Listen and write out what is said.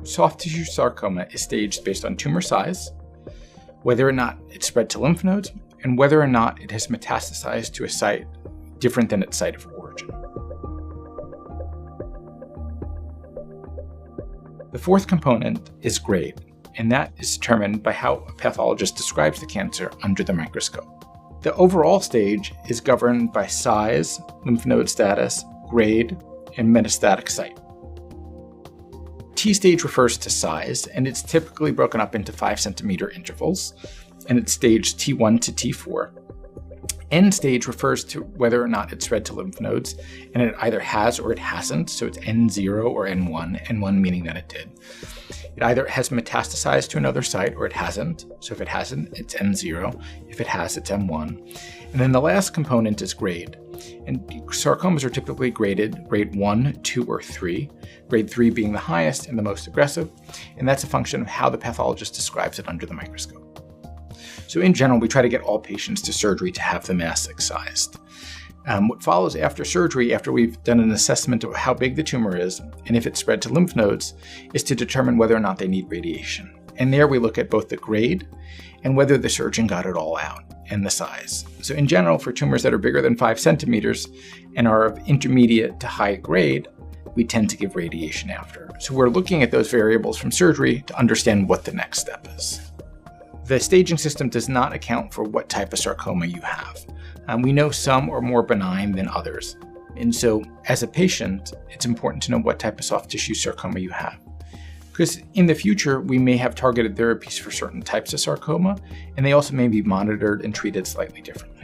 Soft tissue sarcoma is staged based on tumor size, whether or not it spread to lymph nodes, and whether or not it has metastasized to a site different than its site of origin. The fourth component is grade, and that is determined by how a pathologist describes the cancer under the microscope. The overall stage is governed by size, lymph node status, grade, and metastatic site. T stage refers to size, and it's typically broken up into 5 centimeter intervals, and it's staged T1 to T4. End stage refers to whether or not it spread to lymph nodes, and it either has or it hasn't, so it's N0 or N1, N1 meaning that it did. It either has metastasized to another site or it hasn't, so if it hasn't, it's N0. If it has, it's M1. And then the last component is grade. And sarcomas are typically graded grade 1, 2, or 3, grade 3 being the highest and the most aggressive, and that's a function of how the pathologist describes it under the microscope. So in general, we try to get all patients to surgery to have the mass excised. What follows after surgery, after we've done an assessment of how big the tumor is, and if it's spread to lymph nodes, is to determine whether or not they need radiation. And there we look at both the grade and whether the surgeon got it all out, and the size. So in general, for tumors that are bigger than 5 centimeters and are of intermediate to high grade, we tend to give radiation after. So we're looking at those variables from surgery to understand what the next step is. The staging system does not account for what type of sarcoma you have. We know some are more benign than others. And so as a patient, it's important to know what type of soft tissue sarcoma you have. Because in the future, we may have targeted therapies for certain types of sarcoma, and they also may be monitored and treated slightly differently.